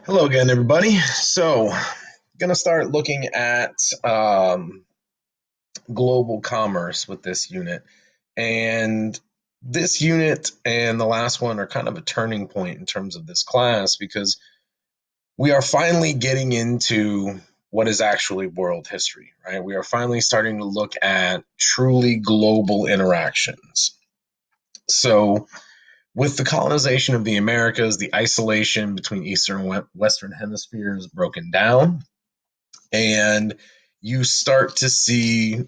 Hello again, everybody. So, going to start looking at global commerce with this unit. And this unit and the last one are kind of a turning point in terms of this class because we are finally getting into what is actually world history, right? We are finally starting to look at truly global interactions. So, with the colonization of the Americas, the isolation between Eastern and Western hemispheres broken down, and you start to see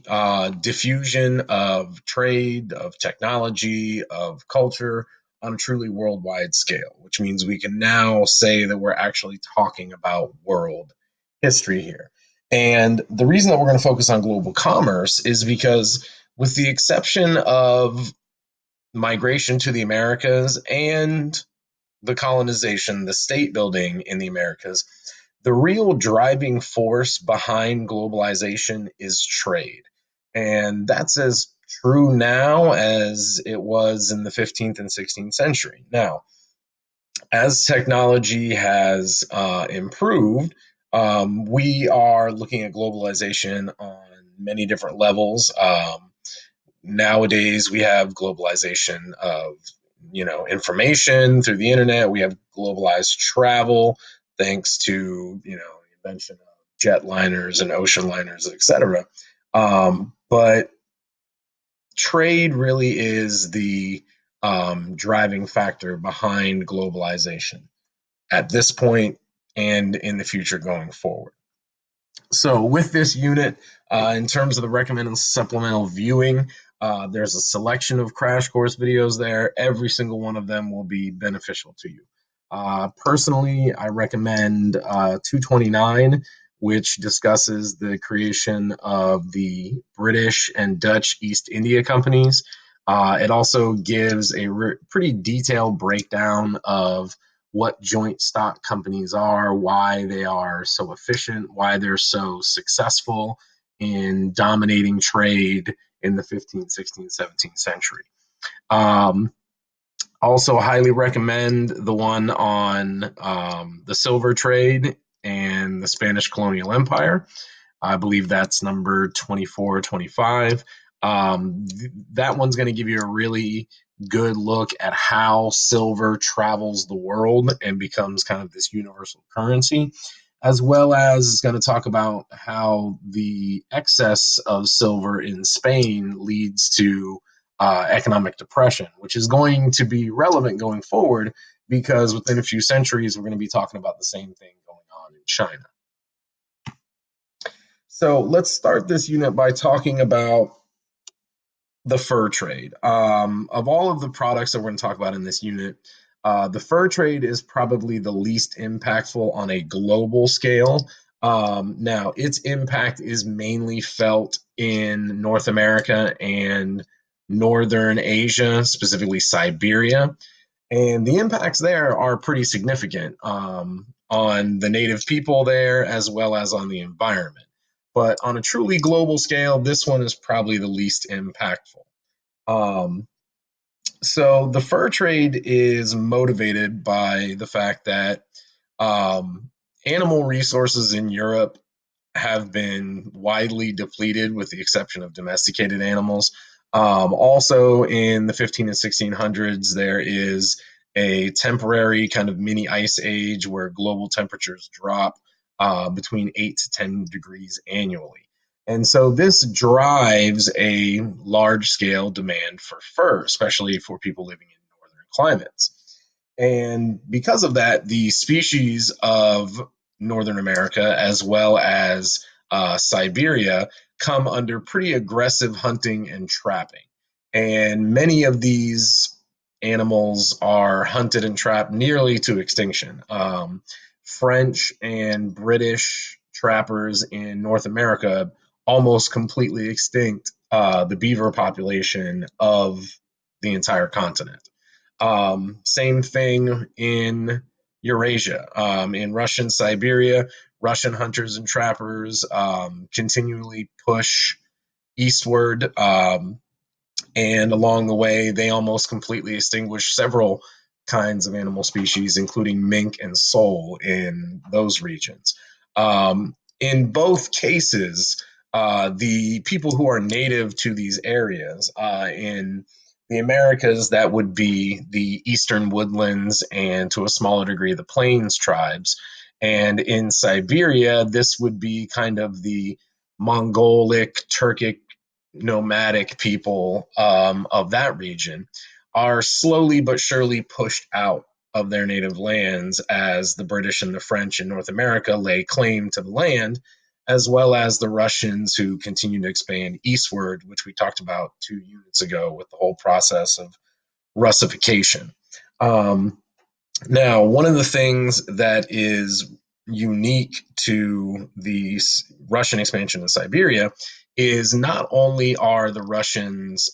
diffusion of trade, of technology, of culture on a truly worldwide scale, which means we can now say that we're actually talking about world history here. And the reason that we're going to focus on global commerce is because, with the exception of migration to the Americas and the colonization, the state building in the Americas, the real driving force behind globalization is trade. And that's as true now as it was in the 15th and 16th century. Now, as technology has improved, we are looking at globalization on many different levels. Nowadays we have globalization of information through the internet. We have globalized travel thanks to the invention of jetliners and ocean liners, etc. But trade really is the driving factor behind globalization at this point and in the future going forward. So with this unit, in terms of the recommended supplemental viewing, there's a selection of crash course videos there. Every single one of them will be beneficial to you. Personally, I recommend 229, which discusses the creation of the British and Dutch East India companies. It also gives a pretty detailed breakdown of what joint stock companies are, why they are so efficient, why they're so successful in dominating trade in the 15th, 16th, 17th century. Um, Also, highly recommend the one on the silver trade and the Spanish colonial empire. I believe that's number 24, 25. That one's going to give you a really good look at how silver travels the world and becomes kind of this universal currency, as well as it's going to talk about how the excess of silver in Spain leads to economic depression, which is going to be relevant going forward because within a few centuries, we're going to be talking about the same thing going on in China. So let's start this unit by talking about the fur trade. Of all of the products that we're going to talk about in this unit, the fur trade is probably the least impactful on a global scale. Now, its impact is mainly felt in North America and Northern Asia, specifically Siberia. And the impacts there are pretty significant on the native people there as well as on the environment. But on a truly global scale, this one is probably the least impactful. Um, so the fur trade is motivated by the fact that um, animal resources in Europe have been widely depleted, with the exception of domesticated animals. Also, in the 15 and 1600s, there is a temporary kind of mini ice age where global temperatures drop between 8 to 10 degrees annually. And so this drives a large scale demand for fur, especially for people living in northern climates. And because of that, the species of Northern America, as well as Siberia, come under pretty aggressive hunting and trapping. And many of these animals are hunted and trapped nearly to extinction. French and British trappers in North America almost completely extinct the beaver population of the entire continent. Same thing in Eurasia. In Russian Siberia, Russian hunters and trappers continually push eastward, and along the way, they almost completely extinguish several kinds of animal species, including mink and sole in those regions. In both cases, the people who are native to these areas in the Americas, that would be the eastern woodlands and to a smaller degree the plains tribes. And in Siberia, this would be kind of the Mongolic, Turkic, nomadic people of that region are slowly but surely pushed out of their native lands as the British and the French in North America lay claim to the land, as well as the Russians who continue to expand eastward, which we talked about 2 units ago with the whole process of Russification. Um, Now, one of the things that is unique to the Russian expansion in Siberia is not only are the Russians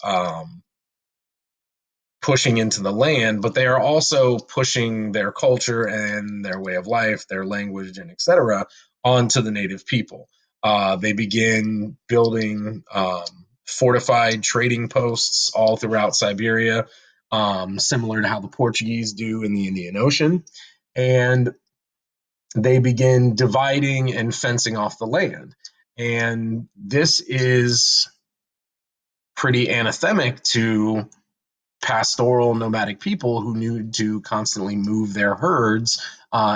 pushing into the land, but they are also pushing their culture and their way of life, their language, and etc. onto the native people. They begin building fortified trading posts all throughout Siberia, similar to how the Portuguese do in the Indian Ocean. And they begin dividing and fencing off the land. And this is pretty anathemic to pastoral nomadic people who need to constantly move their herds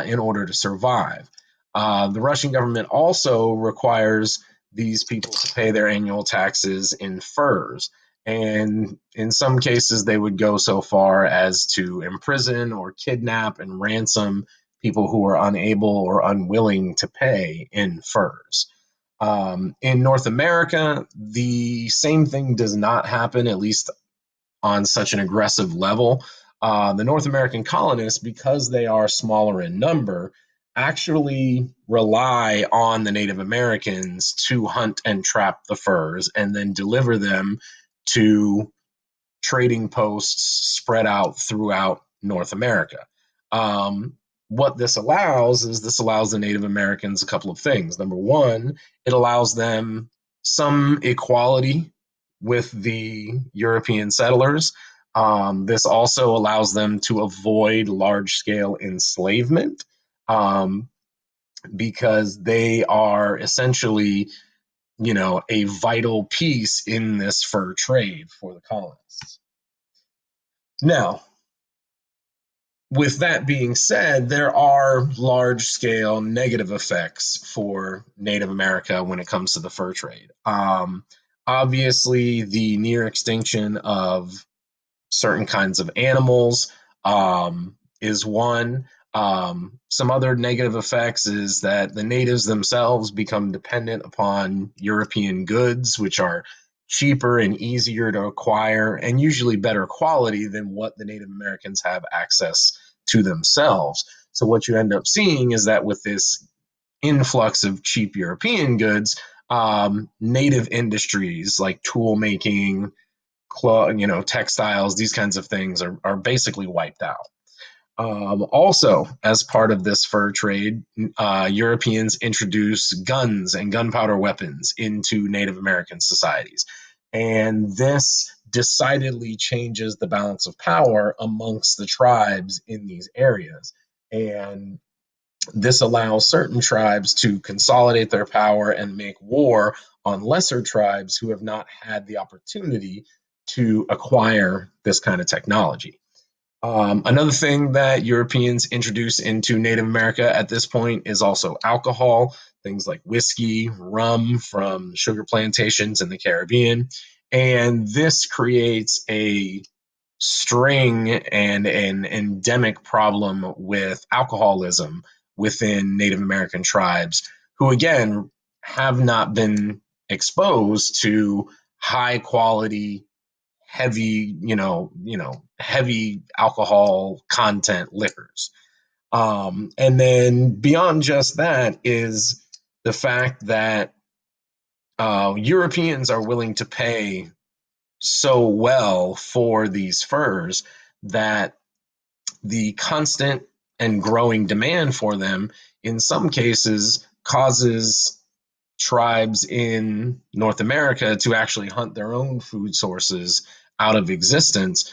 in order to survive. The Russian government also requires these people to pay their annual taxes in furs. And in some cases, they would go so far as to imprison or kidnap and ransom people who are unable or unwilling to pay in furs. In North America, the same thing does not happen, at least on such an aggressive level. The North American colonists, because they are smaller in number, actually rely on the Native Americans to hunt and trap the furs and then deliver them to trading posts spread out throughout North America. Um, what this allows the Native Americans a couple of things. Number one, it allows them some equality with the European settlers. This also allows them to avoid large scale enslavement um, because they are essentially, a vital piece in this fur trade for the colonists. Now, with that being said, there are large scale negative effects for Native America when it comes to the fur trade. Obviously, the near extinction of certain kinds of animals is one. Some other negative effects is that the natives themselves become dependent upon European goods, which are cheaper and easier to acquire and usually better quality than what the Native Americans have access to themselves. So, what you end up seeing is that with this influx of cheap European goods, native industries like tool making, textiles, these kinds of things are basically wiped out. Also, as part of this fur trade, Europeans introduced guns and gunpowder weapons into Native American societies. And this decidedly changes the balance of power amongst the tribes in these areas. And this allows certain tribes to consolidate their power and make war on lesser tribes who have not had the opportunity to acquire this kind of technology. Another thing that Europeans introduced into Native America at this point is also alcohol, things like whiskey, rum from sugar plantations in the Caribbean. And this creates a string and an endemic problem with alcoholism within Native American tribes who, again, have not been exposed to high quality heavy alcohol content liquors. And then beyond just that is the fact that Europeans are willing to pay so well for these furs that the constant and growing demand for them in some cases causes tribes in North America to actually hunt their own food sources out of existence,